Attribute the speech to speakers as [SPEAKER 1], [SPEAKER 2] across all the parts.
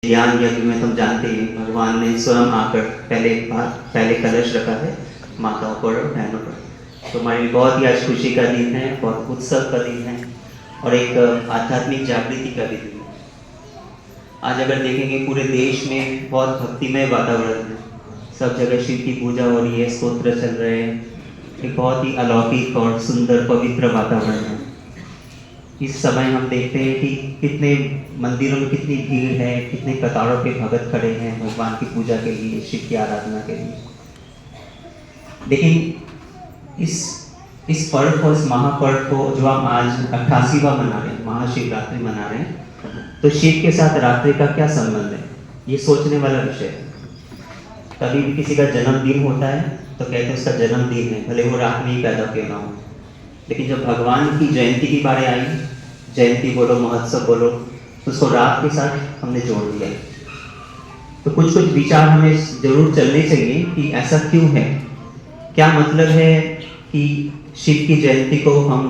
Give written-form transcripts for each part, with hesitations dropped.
[SPEAKER 1] ज्ञान यज्ञ में तुम जानते हैं भगवान ने स्वयं आकर पहले कलश रखा है माताओं पर और बहनों पर। तो हमारे लिए बहुत ही आज खुशी का दिन है, बहुत उत्सव का दिन है और एक आध्यात्मिक जागृति का भी दिन है। आज अगर देखेंगे पूरे देश में बहुत भक्तिमय वातावरण है, सब जगह शिव की पूजा हो रही है, स्तोत्र चल रहे हैं, एक बहुत ही अलौकिक और सुंदर पवित्र वातावरण है। इस समय हम देखते हैं कि कितने मंदिरों में कितनी भीड़ है, कितने कतारों के भगत खड़े हैं भगवान की पूजा के लिए, शिव की आराधना के लिए। लेकिन इस पर्व को, इस महापर्व को जो हम आज 88वां मना रहे हैं, महाशिवरात्रि मना रहे हैं, तो शिव के साथ रात्रि का क्या संबंध है, ये सोचने वाला विषय है। कभी भी किसी का जन्मदिन होता है तो कहते हैं उसका जन्मदिन है, भले वो रात में ही पैदा क्यों ना हो। लेकिन जब भगवान की जयंती की बारी आई, जयंती बोलो, महोत्सव बोलो, तो उसको रात के साथ हमने जोड़ दिया। तो कुछ विचार हमें जरूर चलने चाहिए कि ऐसा क्यों है, क्या मतलब है कि शिव की जयंती को हम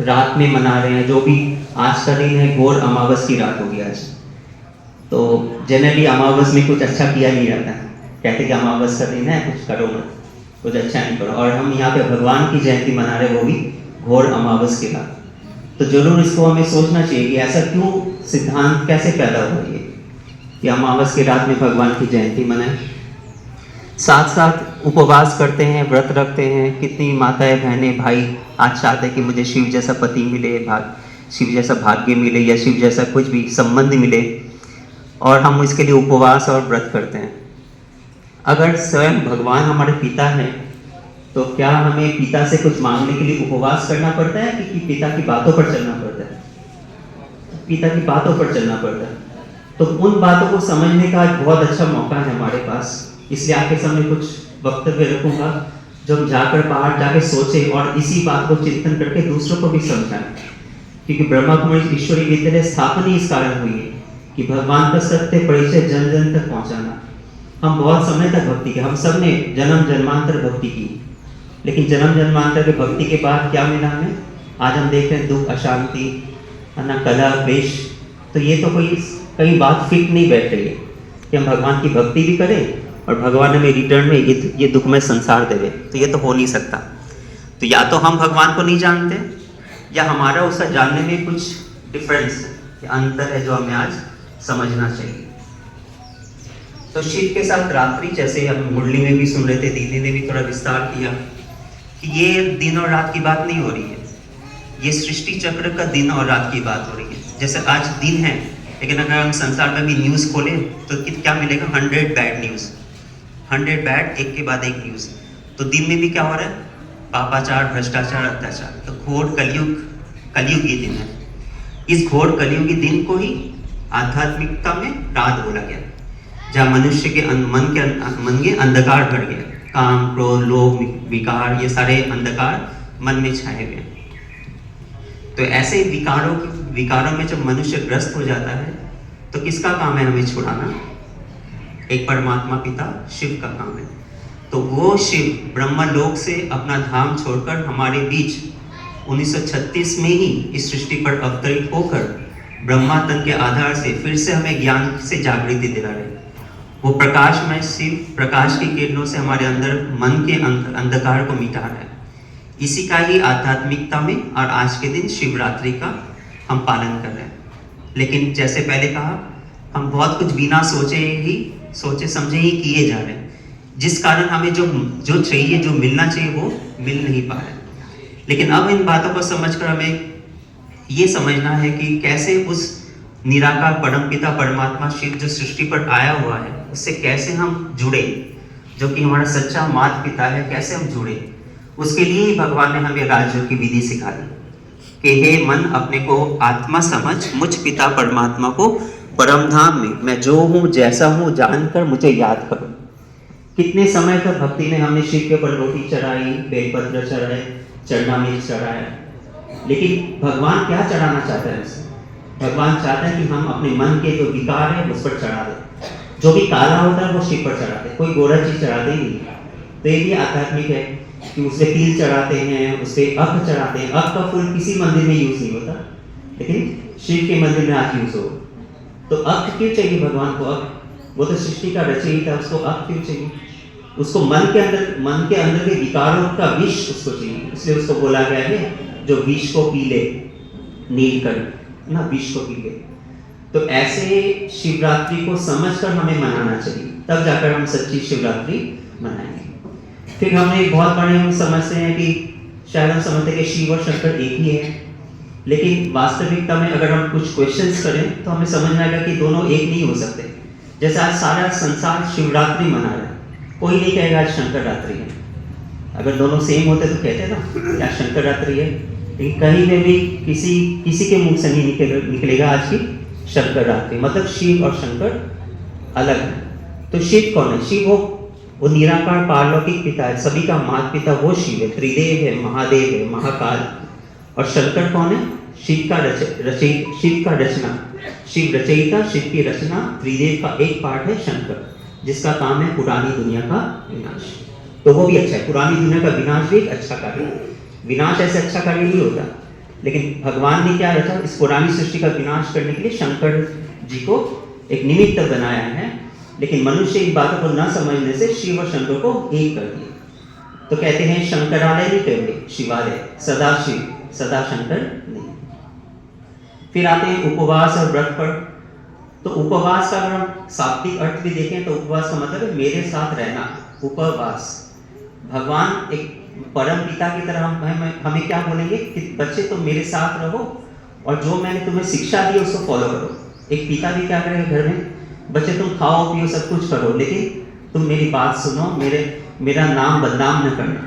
[SPEAKER 1] रात में मना रहे हैं। जो भी आज का दिन है, घोर अमावस की रात होगी आज। तो जनरली अमावस में कुछ अच्छा किया नहीं जाता है, कहते कि अमावस का दिन है, कुछ करो मत, कुछ अच्छा नहीं करो। और हम यहाँ पे भगवान की जयंती मना रहे, वो भी घोर अमावस की रात। तो जरूर इसको हमें सोचना चाहिए कि ऐसा क्यों, सिद्धांत कैसे पैदा हुआ ये कि अमावस की रात में भगवान की जयंती मनाएं। साथ साथ उपवास करते हैं, व्रत रखते हैं। कितनी माताएं, बहनें, भाई आज चाहते हैं कि मुझे शिव जैसा पति मिले, शिव जैसा भाग्य मिले या शिव जैसा कुछ भी संबंध मिले, और हम इसके लिए उपवास और व्रत करते हैं। अगर स्वयं भगवान हमारे पिता हैं तो क्या हमें पिता से कुछ मांगने के लिए उपवास करना पड़ता है कि पिता की बातों पर चलना पड़ता है? पिता की बातों पर चलना पड़ता है। तो उन बातों को समझने का एक बहुत अच्छा मौका है हमारे पास, इसलिए आपके सामने कुछ वक्तव्य रखूंगा जो हम जाकर बाहर जाके सोचे और इसी बात को चिंतन करके दूसरों को भी समझाएं। क्योंकि ब्रह्मा कुमारी ईश्वरीय विद्यालय स्थापना ही इस कारण हुई है कि भगवान का सत्य परिचय जन जन तक पहुंचाना। हम बहुत समय तक भक्ति की, हम सब ने जन्म जन्मांतर भक्ति की, लेकिन जन्म जन्मांतर के भक्ति के बाद क्या मिला हमें? आज हम देख रहे हैं दुख, अशांति, है ना, कलह, द्वेष। तो ये तो कहीं बात फिट नहीं बैठ रही है कि हम भगवान की भक्ति भी करें और भगवान हमें रिटर्न में ये दुखमय संसार देवे। तो ये तो हो नहीं सकता। तो या तो हम भगवान को नहीं जानते या हमारा उसका जानने में कुछ डिफरेंस है, अंतर है, जो हमें आज समझना चाहिए। तो शिव के साथ रात्रि, जैसे हम मुरली में भी सुन रहे थे, दीदी ने भी थोड़ा विस्तार किया कि ये दिन और रात की बात नहीं हो रही है, ये सृष्टि चक्र का दिन और रात की बात हो रही है। जैसे आज दिन है, लेकिन अगर हम संसार में भी न्यूज़ खोलें तो क्या मिलेगा? 100 बैड न्यूज़, 100 बैड, एक के बाद एक न्यूज़। तो दिन में भी क्या हो रहा है? पापाचार, भ्रष्टाचार, अत्याचार। तो घोर कलयुग ये दिन है। इस घोर कलयुगी दिन को ही आध्यात्मिकता में रात बोला गया, जहाँ मनुष्य के मन के अंधकार भर गया। काम, क्रोध, लोभ, विकार, ये सारे अंधकार मन में छाए हुए। तो ऐसे विकारों में जब मनुष्य ग्रस्त हो जाता है तो किसका काम है हमें छुड़ाना? एक परमात्मा पिता शिव का काम है। तो वो शिव ब्रह्मलोक से अपना धाम छोड़कर हमारे बीच 1936 में ही इस सृष्टि पर अवतरित होकर ब्रह्मा तन के आधार से फिर से हमें ज्ञान से जागृति दिला रहे। वो प्रकाशमय शिव प्रकाश की किरणों से हमारे अंदर मन के अंधकार को मिटा रहा है। इसी का ही आध्यात्मिकता में और आज के दिन शिवरात्रि का हम पालन कर रहे हैं। लेकिन जैसे पहले कहा, हम बहुत कुछ बिना सोचे समझे ही किए जा रहे हैं, जिस कारण हमें जो चाहिए, जो मिलना चाहिए, वो मिल नहीं पा रहा है। लेकिन अब इन बातों को समझकर हमें ये समझना है कि कैसे उस निराकार परमपिता परमात्मा शिव जो सृष्टि पर आया हुआ है, उससे कैसे हम जुड़े, जो कि हमारा सच्चा माता पिता है, कैसे हम जुड़े। उसके लिए ही भगवान ने हमें राजयोग की विधि सिखाई कि हे मन, अपने को आत्मा समझ, मुझ पिता परमात्मा को परम धाम में मैं जो हूँ, जैसा हूँ, जानकर मुझे याद करो। कितने समय तक भक्ति में हमने शिव के ऊपर रोटी चढ़ाई, बेलपत्र चढ़ाए, चरणामृत चढ़ाया, लेकिन भगवान क्या चढ़ाना चाहता है उससे? भगवान चाहता है कि हम अपने मन के जो विकार है उस पर चढ़ा दें। जो भी काला होता है वो शिव पर चढ़ाते, कोई गोरा चीज चढ़ाते ही नहीं। तो ये भी आध्यात्मिक है कि उससे तिल चढ़ाते हैं, उससे अख चढ़ाते हैं। अख का फूल किसी मंदिर में यूज नहीं होता, लेकिन शिव के मंदिर में आज यूज हो। तो अब क्यों चाहिए भगवान को? अब वो तो सृष्टि का रचयिता, उसको अब क्यों चाहिए? उसको मन के अंदर के विकारों का विष उसको चाहिए, इसलिए उसको बोला गया है जो विष को पी ले, नीलकंठ ना, विष को पी ले। तो ऐसे शिवरात्रि को समझकर हमें मनाना चाहिए, तब जाकर हम सच्ची शिवरात्रि मनाएंगे। फिर हमने एक बहुत बड़े हम समझते हैं कि शायद हम समझते हैं कि शिव और शंकर एक ही है, लेकिन वास्तविकता में अगर हम कुछ क्वेश्चंस करें तो हमें समझ में आएगा कि दोनों एक नहीं हो सकते। जैसे आज सारा संसार शिवरात्रि मना रहा है, कोई नहीं कहेगा आज शंकर रात्रि है। अगर दोनों सेम होते तो कहते ना क्या शंकर रात्रि है, लेकिन कहीं में भी किसी के मुंह से नहीं निकलेगा आज की शंकर रात्रि, मतलब शिव और शंकर अलग है। तो शिव कौन है? शिव वो निराकार पारलौकिक पिता है, सभी का माता पिता वो शिव है, त्रिदेव है, महादेव है, महाकाल। और शंकर कौन है? शिव का रचना, शिव रचयिता, शिव की रचना, त्रिदेव का एक पार्ट है शंकर, जिसका काम है पुरानी दुनिया का विनाश। तो वो भी अच्छा है, पुरानी दुनिया का विनाश भी एक अच्छा कार्य है। विनाश ऐसे अच्छा कार्य नहीं होता, लेकिन भगवान ने क्या रचा? इस पुरानी सृष्टि का विनाश करने के लिए शंकर जी को एक निमित्त बनाया है, लेकिन मनुष्य इन बातों को न समझने से शिव और शंकर को एक कर दिया। तो कहते हैं शंकरालय नहीं कहेंगे, शिवालय, सदा शिव सदा शंकर नहीं। फिर आते हैं उपवास और व्रत पर। तो उपवास का अगर हम शाब्दिक अर्थ भी देखें तो उपवास का मतलब है मेरे साथ रहना, उपवास। भगवान एक परम पिता की तरह हमें क्या बोलेंगे कि बच्चे तुम मेरे साथ रहो और जो मैंने तुम्हें शिक्षा दी उसको फॉलो करो। एक पिता भी क्या करेगा घर में? बच्चे तुम खाओ पियो सब कुछ करो, लेकिन तुम मेरी बात सुनो, मेरा नाम बदनाम न करना।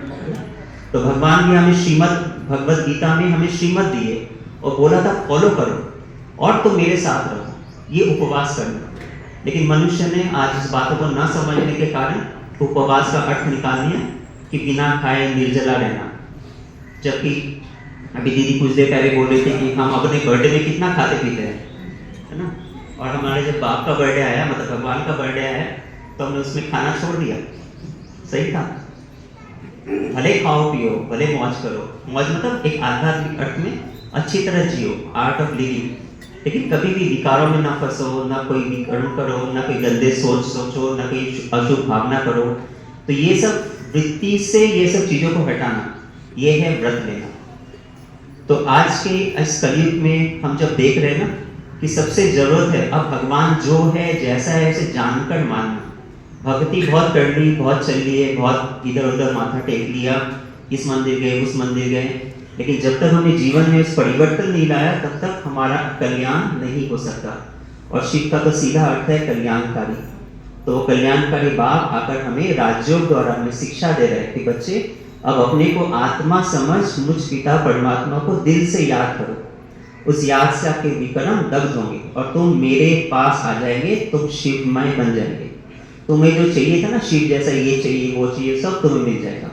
[SPEAKER 1] तो भगवान भी हमें श्रीमद् भगवद गीता में हमें श्रीमद् दिए और बोला था फॉलो करो और तुम मेरे साथ रहो, ये उपवास करना। लेकिन मनुष्य ने आज इस बातों को न समझने के कारण उपवास का अर्थ निकाल लिया कि बिना खाए निर्जला रहना। जबकि अभी दीदी कुछ देर पहले बोल रही थी कि हम अपने बर्थडे में कितना खाते पीते हैं, है ना? और हमारे जब बाप का बर्थडे आया, मतलब भगवान का बर्थडे आया, तो हमने उसमें खाना छोड़ दिया। सही था, भले खाओ पियो, भले मौज करो। मौज मतलब एक आध्यात्मिक अर्थ में अच्छी तरह जियो, आर्ट ऑफ लिविंग, लेकिन कभी भी विकारों में ना फंसो, ना कोई विकर्ण करो, ना कोई गंदे सोचो, ना कोई अशुभ भावना करो। तो ये सब वृत्ति से ये सब चीजों को हटाना, ये है व्रत लेना। तो आज के इस कलयुग में हम जब देख रहे हैं ना कि सबसे जरूरत है अब भगवान जो है जैसा है उसे जानकर मानना। भक्ति बहुत कर ली, बहुत चल ली है, बहुत इधर उधर माथा टेक लिया, इस मंदिर गए उस मंदिर गए, लेकिन जब तक हमने जीवन में इस परिवर्तन नहीं लाया तब तक हमारा कल्याण नहीं हो सकता। और शिव का तो सीधा अर्थ है कल्याणकारी। तो वो कल्याणकारी बाप आकर हमें राजयोग द्वारा हमें शिक्षा दे रहे हैं कि बच्चे अब अपने को आत्मा समझ मुझ पिता परमात्मा को दिल से याद करो। उस याद से आपके विक्रम दग्ध होंगे और तुम मेरे पास आ जाएंगे, तुम शिवमय बन जाएंगे। तुम्हें जो चाहिए था ना शिव जैसा, ये चाहिए वो चाहिए, सब तुम्हें मिल जाएगा।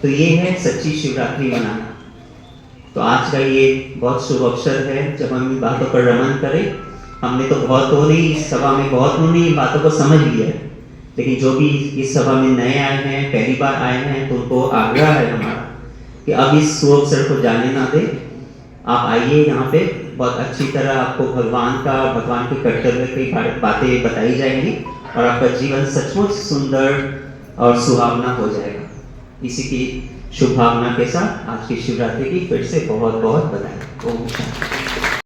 [SPEAKER 1] तो ये है सच्ची शिवरात्रि मनाना। तो आज का ये बहुत शुभ अवसर है जब हम इन बातों पर रमन करें। हमने तो बहुत तो नहीं, इस सभा में बहुत तो नहीं बातों को समझ लिया है, लेकिन जो भी इस सभा में नए आए हैं, पहली बार आए हैं, तो उनको आग्रह है हमारा कि अब इस शुभ अवसर को जाने ना दें। आप आइए, यहाँ पे बहुत अच्छी तरह आपको भगवान के कर्तव्य की बातें बताई जाएंगी और आपका जीवन सचमुच सुंदर और सुहावना हो जाएगा। इसी की शुभ भावना के साथ आज की शिवरात्रि की फिर से बहुत बहुत बधाई। ओम शांति।